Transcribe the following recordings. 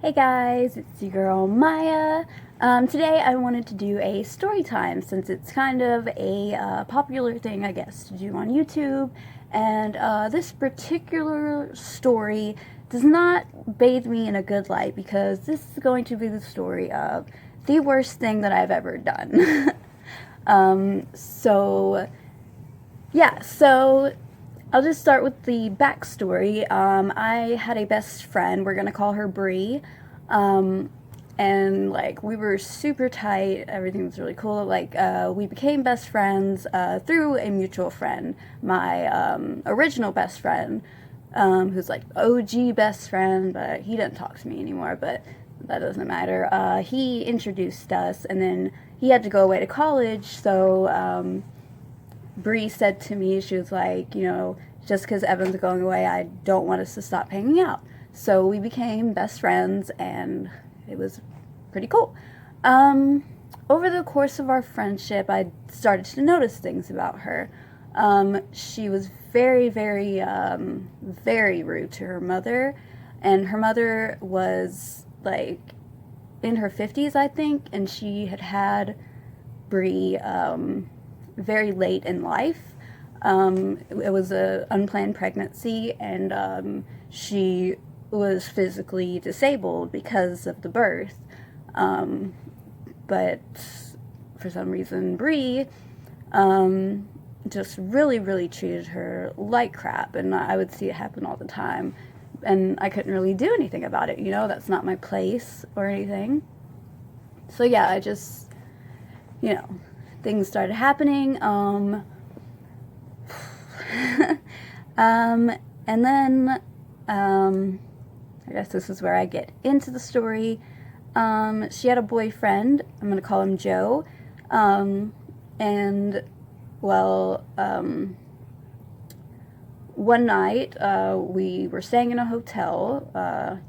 Hey guys, it's your girl Maya. Today I wanted to do a story time since it's kind of a popular thing, I guess, to do on YouTube. And this particular story does not bathe me in a good light because this is going to be the story of the worst thing that I've ever done. So yeah, so I'll just start with the backstory. I had a best friend. We're gonna call her Bree. Um, and like we were super tight. Everything was really cool. Like we became best friends through a mutual friend. My original best friend, who's like OG best friend, but he doesn't talk to me anymore. But that doesn't matter. He introduced us, and then he had to go away to college, so. Bree said to me, she was like, just because Evan's going away, I don't want us to stop hanging out. So we became best friends, and it was pretty cool. Over the course of our friendship, I started to notice things about her. She was very, very, very rude to her mother, and her mother was like in her 50s, I think, and she had Bree very late in life. It was an unplanned pregnancy, and she was physically disabled because of the birth. But for some reason, Bree just really, really treated her like crap, and I would see it happen all the time. And I couldn't really do anything about it, that's not my place or anything. So yeah, I just, you know, things started happening. And then, I guess this is where I get into the story. She had a boyfriend. I'm going to call him Joe. And, well, one night, we were staying in a hotel,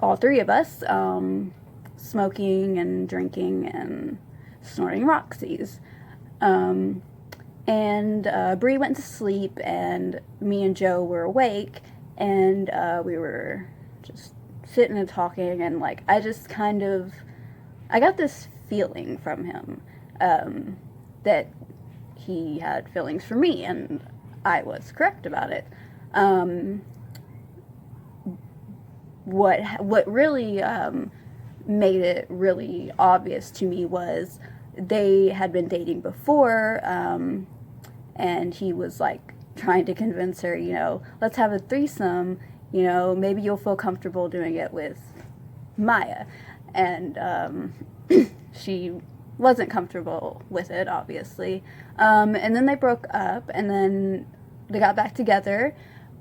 all three of us, smoking and drinking and snorting Roxy's. And Bree went to sleep, and me and Joe were awake, and we were just sitting and talking, and like I got this feeling from him that he had feelings for me, and I was correct about it. What really made it really obvious to me was they had been dating before, and he was like trying to convince her, let's have a threesome, maybe you'll feel comfortable doing it with Maya. And she wasn't comfortable with it, obviously. And then they broke up, and then they got back together.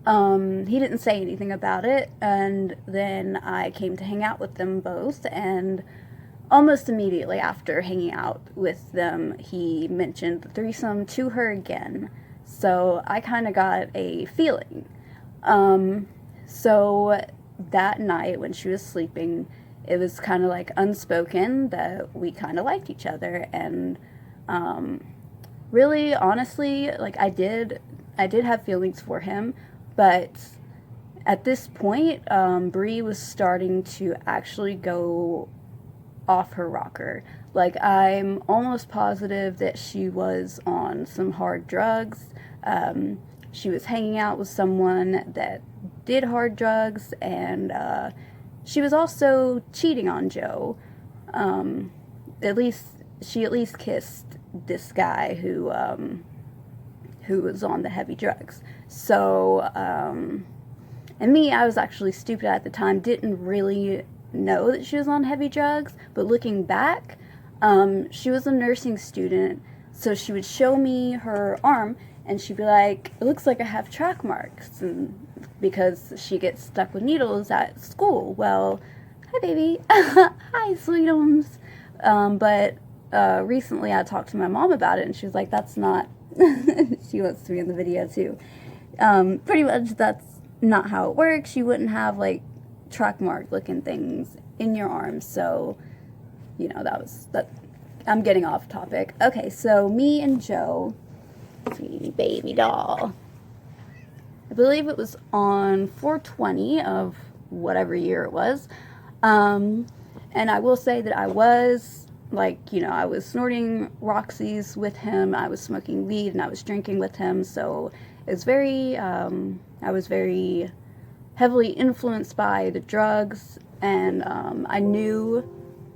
He didn't say anything about it, and then I came to hang out with them both, and almost immediately after hanging out with them, he mentioned the threesome to her again. So I kind of got a feeling. So that night when she was sleeping, it was kind of like unspoken that we kind of liked each other. And really, honestly, like I did have feelings for him, but at this point, Bree was starting to actually go off her rocker. Like, I'm almost positive that she was on some hard drugs. She was hanging out with someone that did hard drugs, and she was also cheating on Joe. She at least kissed this guy who was on the heavy drugs. So, and me, I was actually stupid at the time, didn't really know that she was on heavy drugs, but looking back, she was a nursing student, so she would show me her arm, and she'd be like, it looks like I have track marks, and because she gets stuck with needles at school. Well, hi baby. Hi sweetums. But recently I talked to my mom about it, and she was like, that's not she wants to be in the video too. Pretty much that's not how it works. You wouldn't have like track mark looking things in your arms. So that I'm getting off topic. Okay, so me and Joe, sweetie baby doll, I believe it was on 420 of whatever year it was, Um, and I will say that I was, like, I was snorting Roxy's with him, I was smoking weed, and I was drinking with him, so it was very, I was very heavily influenced by the drugs, and I knew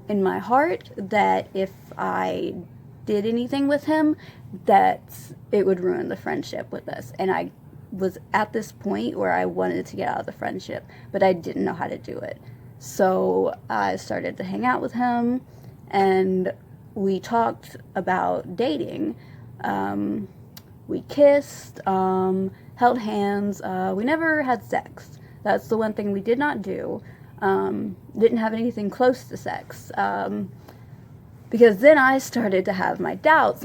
in my heart that if I did anything with him, that it would ruin the friendship with us. And I was at this point where I wanted to get out of the friendship, but I didn't know how to do it. So I started to hang out with him, and we talked about dating. We kissed, held hands. We never had sex. That's the one thing we did not do. Didn't have anything close to sex. Because then I started to have my doubts,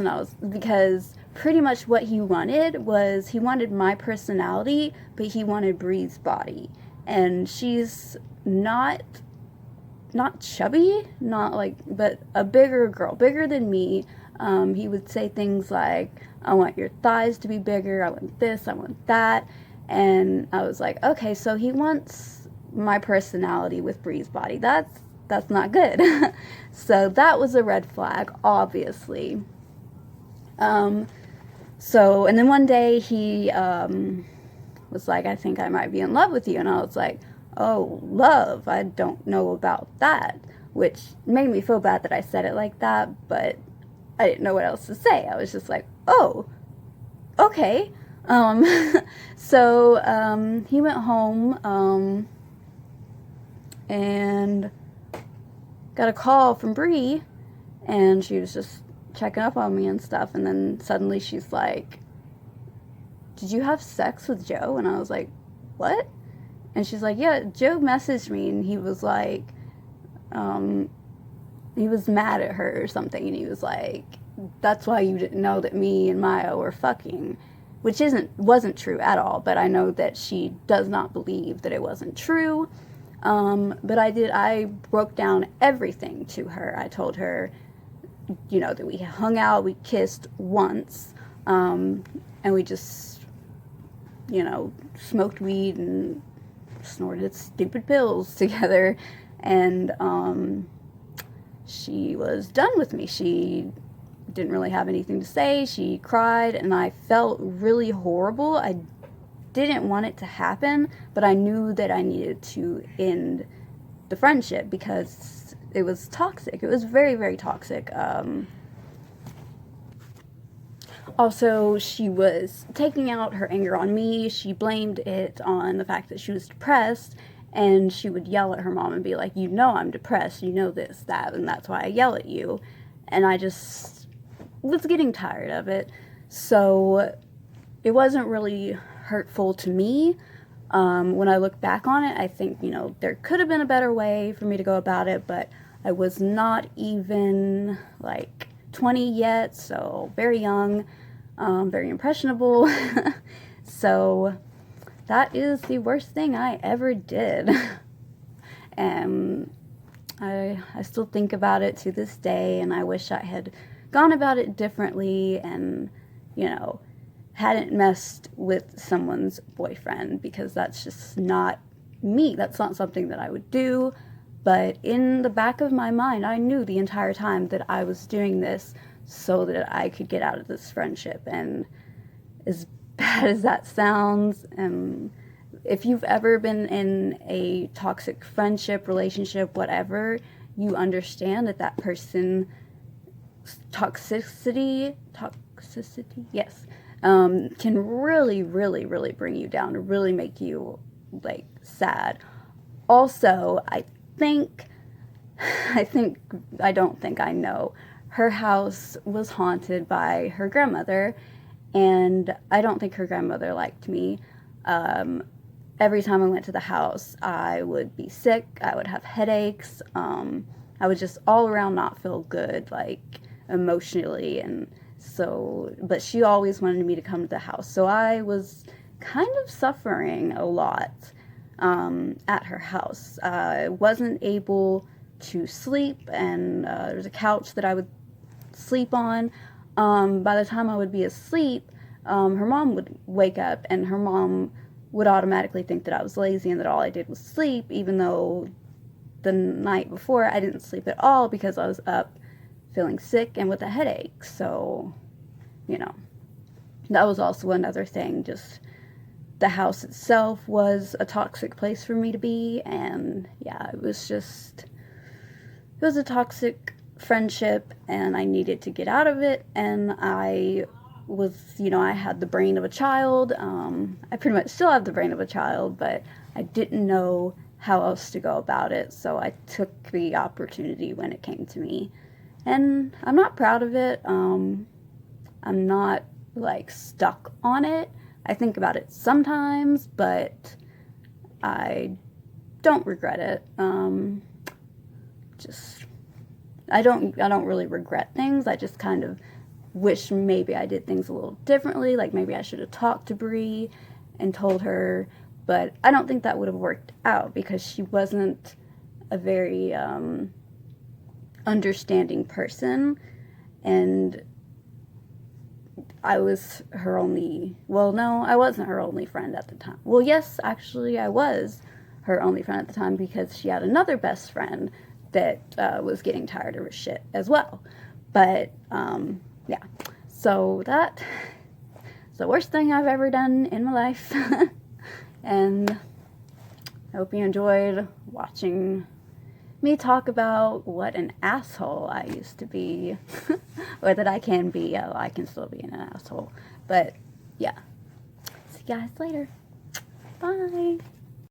because pretty much what he wanted was, he wanted my personality, but he wanted Bree's body. And she's not chubby, not like, but a bigger girl, bigger than me. He would say things like, I want your thighs to be bigger, I want this, I want that. And I was like, okay, so he wants my personality with Bree's body. That's not good. So that was a red flag, obviously. And then one day he was like, I think I might be in love with you. And I was like, oh, love, I don't know about that. Which made me feel bad that I said it like that, but I didn't know what else to say. I was just like, oh, okay. So he went home, and got a call from Bree, and she was just checking up on me and stuff, and then suddenly she's like, did you have sex with Joe? And I was like, what? And she's like, yeah, Joe messaged me, and he was like, he was mad at her or something, and he was like, that's why you didn't know that me and Maya were fucking. Which wasn't true at all, but I know that she does not believe that it wasn't true. But I broke down everything to her. I told her, that we hung out, we kissed once, and we just, smoked weed and snorted stupid pills together, and she was done with me. She didn't really have anything to say. She cried, and I felt really horrible. I didn't want it to happen, but I knew that I needed to end the friendship because it was toxic. It was very, very toxic. Also, she was taking out her anger on me. She blamed it on the fact that she was depressed, and she would yell at her mom and be like, I'm depressed, this, that, and that's why I yell at you. And I just was getting tired of it. So it wasn't really hurtful to me. When I look back on it, I think, there could have been a better way for me to go about it, but I was not even like 20 yet, so very young, very impressionable. So that is the worst thing I ever did. And I still think about it to this day, and I wish I had gone about it differently and, hadn't messed with someone's boyfriend, because that's just not me. That's not something that I would do. But in the back of my mind, I knew the entire time that I was doing this so that I could get out of this friendship. And as bad as that sounds, if you've ever been in a toxic friendship, relationship, whatever, you understand that person toxicity, yes, can really, really, really bring you down, really make you, like, sad. Also, I know, her house was haunted by her grandmother, and I don't think her grandmother liked me. Every time I went to the house, I would be sick, I would have headaches, I would just all around not feel good, like, emotionally, and so, but she always wanted me to come to the house, so I was kind of suffering a lot at her house. I wasn't able to sleep, and there was a couch that I would sleep on. By the time I would be asleep, her mom would wake up, and her mom would automatically think that I was lazy and that all I did was sleep, even though the night before, I didn't sleep at all because I was up feeling sick and with a headache. So, you know, that was also another thing. Just the house itself was a toxic place for me to be. And yeah, it was a toxic friendship, and I needed to get out of it. And I was, I had the brain of a child. I pretty much still have the brain of a child, but I didn't know how else to go about it. So I took the opportunity when it came to me. And I'm not proud of it. I'm not like stuck on it. I think about it sometimes, but I don't regret it. Just I don't really regret things. I just kind of wish maybe I did things a little differently. Like maybe I should have talked to Bree and told her, but I don't think that would have worked out because she wasn't a very understanding person, and I was her only, well, no, I wasn't her only friend at the time. Well, yes, actually, I was her only friend at the time because she had another best friend that was getting tired of her shit as well. But, yeah. So that's the worst thing I've ever done in my life. And I hope you enjoyed watching me talk about what an asshole I used to be, or that I can be. Oh, I can still be an asshole. But, yeah. See you guys later. Bye.